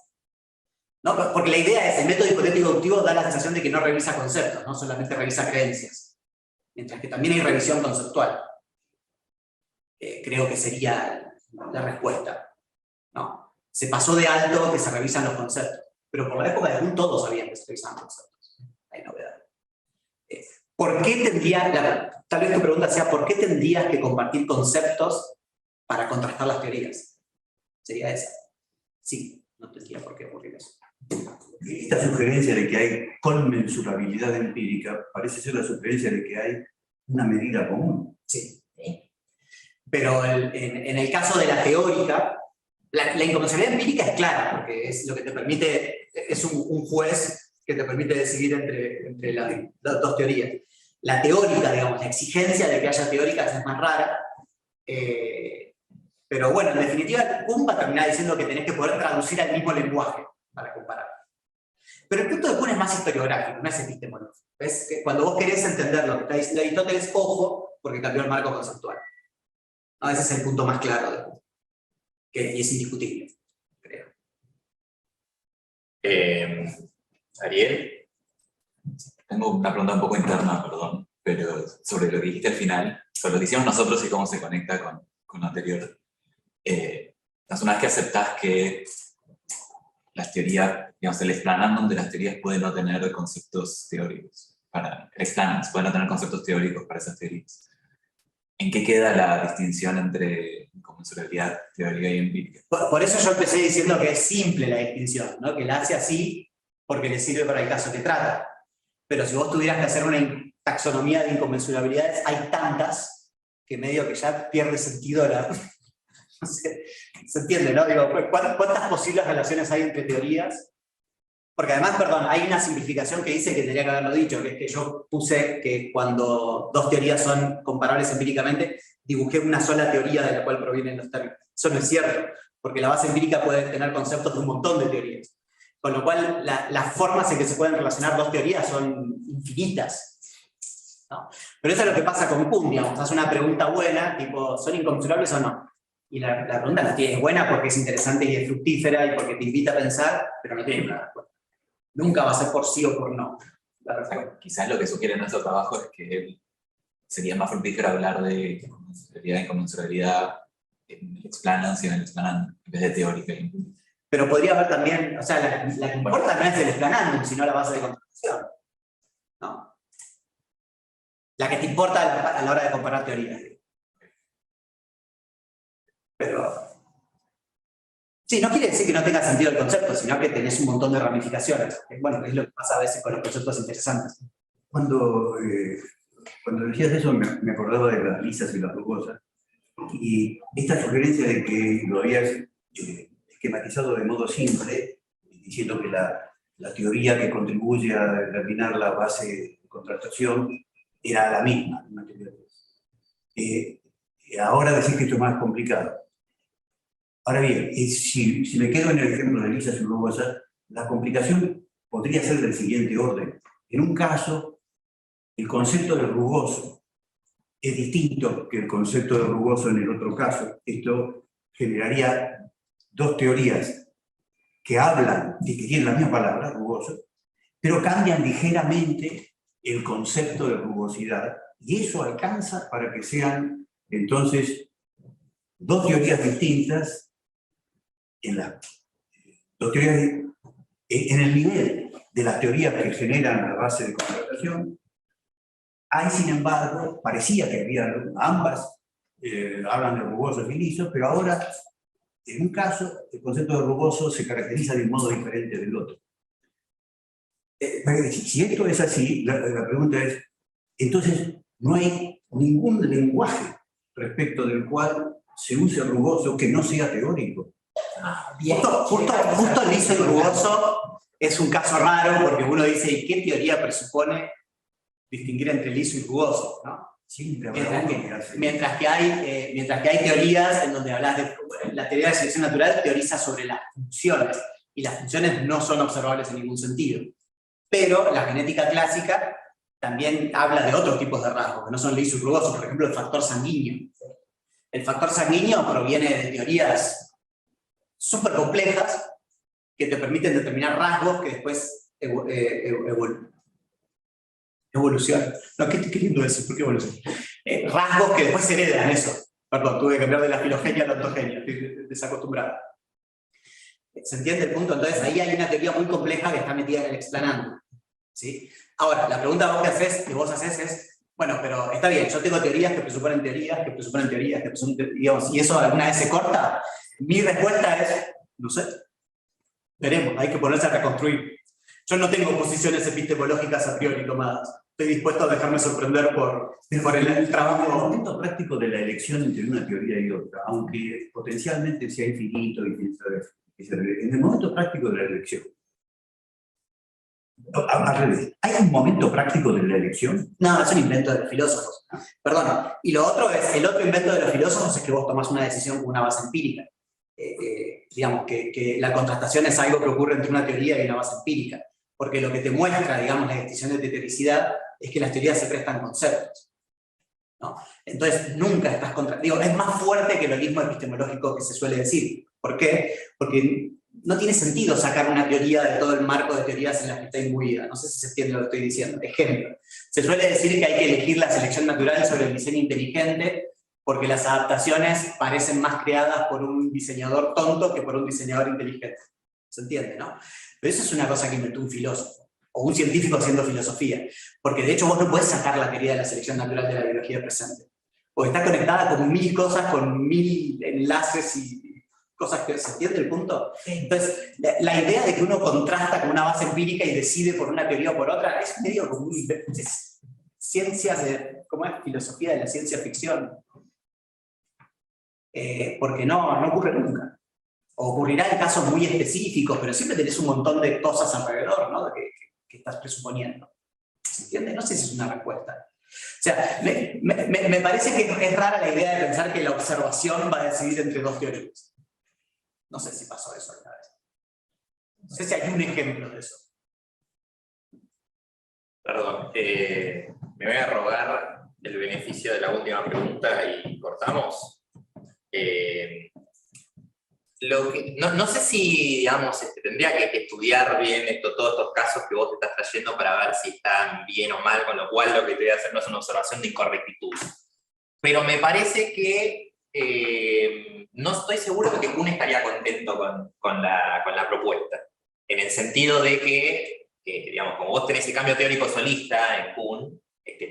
¿No? Porque la idea es, el método hipotético inductivo da la sensación de que no revisa conceptos, no solamente revisa creencias, mientras que también hay revisión conceptual. Creo que sería la respuesta, ¿no? Se pasó de alto que se revisan los conceptos, pero por la época de Kuhn todos sabían que se revisaban conceptos. Hay novedad. ¿Por qué tal vez tu pregunta sea, ¿por qué tendrías que compartir conceptos para contrastar las teorías? Sería esa. Sí, no tendría por qué ocurrir eso. Esta sugerencia de que hay conmensurabilidad empírica parece ser la sugerencia de que hay una medida común. Sí. Pero en el caso de la teórica, la inconmensurabilidad empírica es clara, porque es lo que te permite, es un juez que te permite decidir entre las dos teorías. La teórica, digamos, la exigencia de que haya teóricas es más rara, pero bueno, en definitiva, Kuhn va a terminar diciendo que tenés que poder traducir al mismo lenguaje para comparar. Pero el punto de Kuhn es más historiográfico, no es epistemológico. ¿Ves? Que cuando vos querés entender lo que está diciendo Aristóteles, ojo, porque cambió el marco conceptual. No, ese es el punto más claro de Kuhn, y es indiscutible, creo. Ariel. Tengo una pregunta un poco interna, perdón, pero sobre lo que dijiste al final, sobre lo que hicimos nosotros y cómo se conecta con lo anterior. Una vez que aceptás que las teorías, digamos, el explanandum de las teorías puede no tener conceptos teóricos, puede no tener conceptos teóricos para esas teorías. ¿En qué queda la distinción entre inconmensurabilidad teórica y empírica? Por eso yo empecé diciendo que es simple la distinción, ¿no? Que la hace así porque le sirve para el caso que trata. Pero si vos tuvieras que hacer una taxonomía de inconmensurabilidades, hay tantas que medio que ya pierde sentido no sé, se entiende, ¿no? Digo, ¿cuántas posibles relaciones hay entre teorías? Porque además, perdón, hay una simplificación que dice que tendría que haberlo dicho, que es que yo puse que cuando dos teorías son comparables empíricamente, dibujé una sola teoría de la cual provienen los términos. Eso no es cierto, porque la base empírica puede tener conceptos de un montón de teorías. Con lo cual, las formas en que se pueden relacionar dos teorías son infinitas, ¿no? Pero eso es lo que pasa con Kuhn, digamos. Hace una pregunta buena, tipo, ¿son inconmensurables o no? Y la pregunta no tiene, es buena porque es interesante y es fructífera y porque te invita a pensar, pero no tiene una respuesta. Nunca va a ser por sí o por no. Quizás lo que sugiere nuestro trabajo es que sería más fructífero hablar de inconmensurabilidad en el explanans y en el explanandum, en vez de teórica. Pero podría haber también, o sea, la que importa no es el explanandum, sino la base de contradicción, ¿no? La que te importa a la hora de comparar teorías. Pero sí, no quiere decir que no tenga sentido el concepto, sino que tenés un montón de ramificaciones. Bueno, es lo que pasa a veces con los conceptos interesantes. Cuando decías eso me acordaba de las lisas y las rugosas. Y esta sugerencia de que lo habías esquematizado de modo simple, diciendo que la teoría que contribuye a determinar la base de contratación era la misma. Ahora decís que esto es más complicado. Ahora bien, si me quedo en el ejemplo de Lisa subrugosa, la complicación podría ser del siguiente orden. En un caso, el concepto de rugoso es distinto que el concepto de rugoso en el otro caso. Esto generaría dos teorías que hablan y que tienen la misma palabra, rugoso, pero cambian ligeramente el concepto de rugosidad, y eso alcanza para que sean entonces dos teorías distintas en el nivel de las teorías que generan la base de contratación. Hay, sin embargo, parecía que había ambas, hablan de rugosos y lisos, pero ahora, en un caso, el concepto de rugoso se caracteriza de un modo diferente del otro. Si esto es así, la pregunta es, entonces, no hay ningún lenguaje respecto del cual se use rugoso que no sea teórico. Justo liso y rugoso es un caso raro, porque uno dice, ¿y qué teoría presupone distinguir entre liso y rugoso? ¿No? Mientras que hay teorías en donde hablas de la teoría de selección natural, teoriza sobre las funciones, y las funciones no son observables en ningún sentido. Pero la genética clásica también habla de otros tipos de rasgos, que no son liso y rugoso, por ejemplo el factor sanguíneo. El factor sanguíneo proviene de teorías súper complejas que te permiten determinar rasgos que después evolucionan. No, ¿qué lindo decir? ¿Por qué evolucionan? Rasgos que después se heredan, eso. Perdón, tuve que cambiar de la filogenia a la ontogenia, estoy desacostumbrado. ¿Se entiende el punto? Entonces ahí hay una teoría muy compleja que está metida en el explanando, ¿sí? Ahora, la pregunta que vos haces es, bueno, pero está bien, yo tengo teorías que presuponen teorías, que presuponen teorías, que presuponen teorías, ¿y eso alguna vez se corta? Mi respuesta es, no sé, veremos, hay que ponerse a reconstruir. Yo no tengo posiciones epistemológicas a priori tomadas. Estoy dispuesto a dejarme sorprender por el trabajo. El momento práctico de la elección entre una teoría y otra, aunque potencialmente sea infinito y en el momento práctico de la elección, al revés, ¿hay un momento práctico de la elección? No, es un invento de los filósofos. Perdón, y lo otro es, el otro invento de los filósofos es que vos tomás una decisión con una base empírica. Digamos, que la contrastación es algo que ocurre entre una teoría y una base empírica. Porque lo que te muestra, digamos, la distinción de teoricidad es que las teorías se prestan conceptos, ¿no? Entonces, nunca estás es más fuerte que el holismo epistemológico que se suele decir. ¿Por qué? Porque no tiene sentido sacar una teoría de todo el marco de teorías en las que está imbuida. No sé si se entiende lo que estoy diciendo. Ejemplo, se suele decir que hay que elegir la selección natural sobre el diseño inteligente porque las adaptaciones parecen más creadas por un diseñador tonto que por un diseñador inteligente. ¿Se entiende, no? Pero eso es una cosa que inventó un filósofo, o un científico haciendo filosofía. Porque de hecho vos no podés sacar la teoría de la selección natural de la biología presente. Porque está conectada con 1000 cosas, con 1000 enlaces y cosas que... ¿Se entiende el punto? Entonces, la idea de que uno contrasta con una base empírica y decide por una teoría o por otra, es medio como un... ciencias de... ¿Cómo es? Filosofía de la ciencia ficción. Porque no ocurre nunca. O ocurrirá en casos muy específicos, pero siempre tenés un montón de cosas alrededor, ¿no? Que estás presuponiendo. ¿Se entiende? No sé si es una respuesta. O sea, me parece que es rara la idea de pensar que la observación va a decidir entre dos teorías. No sé si pasó eso alguna vez. No sé si hay un ejemplo de eso. Perdón, me voy a rogar el beneficio de la última pregunta y cortamos. No sé si, digamos, tendría que estudiar bien todos estos casos que vos te estás trayendo para ver si están bien o mal, con lo cual lo que te voy a hacer no es una observación de incorrectitud. Pero me parece que no estoy seguro de que Kuhn estaría contento con la propuesta. En el sentido de que, digamos, como vos tenés el cambio teórico solista en Kuhn,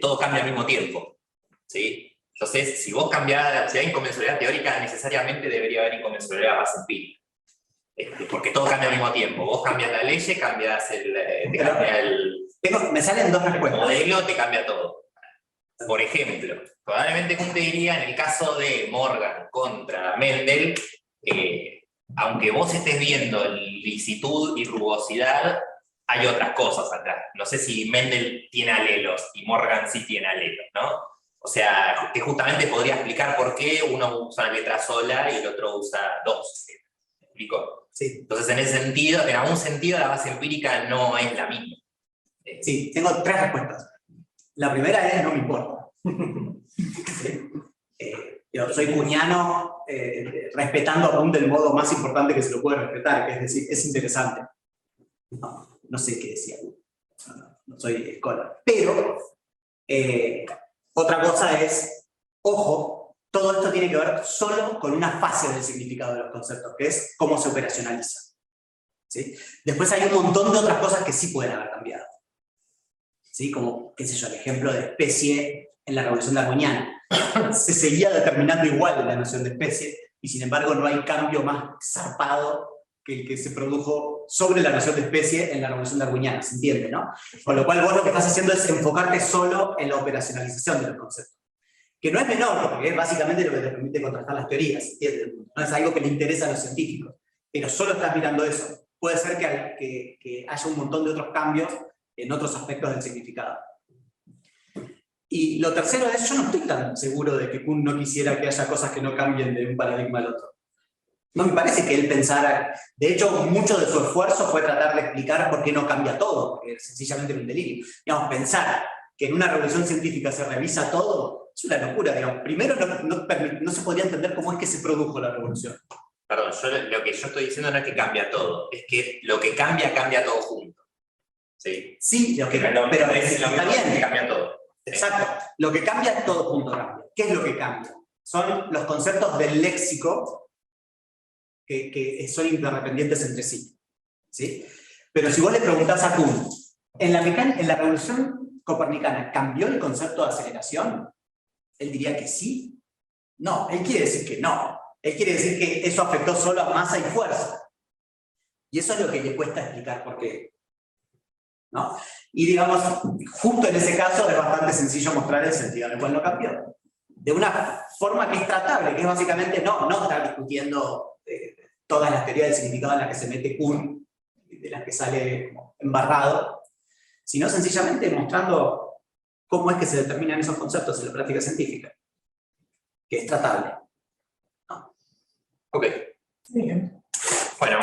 todo cambia al mismo tiempo, ¿sí? Entonces, si vos cambiás, si hay inconmensurabilidad teórica, necesariamente debería haber inconmensurabilidad base empírica. Porque todo cambia al mismo tiempo. Vos cambias la ley, cambias me salen dos respuestas. El modelo, te cambia todo. Por ejemplo, probablemente Kuhn te diría, en el caso de Morgan contra Mendel, aunque vos estés viendo lisitud y rugosidad, hay otras cosas acá. No sé si Mendel tiene alelos y Morgan sí tiene alelos, ¿no? O sea, que justamente podría explicar por qué uno usa una letra sola y el otro usa dos. ¿Me explico? Sí. Entonces, en ese sentido, en algún sentido, la base empírica no es la misma. Sí, tengo 3 respuestas. La primera es no me importa. ¿Sí? Yo soy cuñano respetando a Kuhn del modo más importante que se lo puede respetar, que es decir, es interesante. No sé qué decía. No soy scholar. Pero otra cosa es, ojo, todo esto tiene que ver solo con una fase del significado de los conceptos, que es cómo se operacionaliza. ¿Sí? Después hay un montón de otras cosas que sí pueden haber cambiado. ¿Sí? Como, qué sé yo, el ejemplo de especie en la revolución darwiniana. Se seguía determinando igual la noción de especie, y sin embargo no hay cambio más zarpado que el que se produjo sobre la noción de especie en la revolución darwiniana, ¿se entiende, no? Con lo cual vos lo que estás haciendo es enfocarte solo en la operacionalización de los conceptos. Que no es menor, porque es básicamente lo que te permite contrastar las teorías, ¿se entiende? No es algo que le interesa a los científicos, pero solo estás mirando eso. Puede ser que haya un montón de otros cambios en otros aspectos del significado. Y lo tercero es, yo no estoy tan seguro de que Kuhn no quisiera que haya cosas que no cambien de un paradigma al otro. No me parece que él pensara, de hecho, mucho de su esfuerzo fue tratar de explicar por qué no cambia todo, porque sencillamente era un delirio. Digamos, pensar que en una revolución científica se revisa todo, es una locura, digamos. Primero, no se podía entender cómo es que se produjo la revolución. Perdón, lo que yo estoy diciendo no es que cambia todo, es que lo que cambia, cambia todo junto. ¿Sí? Sí, pero está bien. Cambia todo. Exacto. Lo que cambia, todo junto cambia. ¿Qué es lo que cambia? Son los conceptos del léxico que son interdependientes entre sí. ¿Sí? Pero si vos le preguntás a Kuhn, en la revolución copernicana, ¿cambió el concepto de aceleración? Él diría que sí. No, él quiere decir que no. Él quiere decir que eso afectó solo a masa y fuerza. Y eso es lo que le cuesta explicar por qué. ¿No? Y digamos, justo en ese caso es bastante sencillo mostrar el sentido en el cual no cambió. De una forma que es tratable, que es básicamente no estar discutiendo todas las teorías del significado en las que se mete Kuhn, de las que sale embarrado, sino sencillamente mostrando cómo es que se determinan esos conceptos en la práctica científica, que es tratable. ¿No? Ok. Bien. Bueno.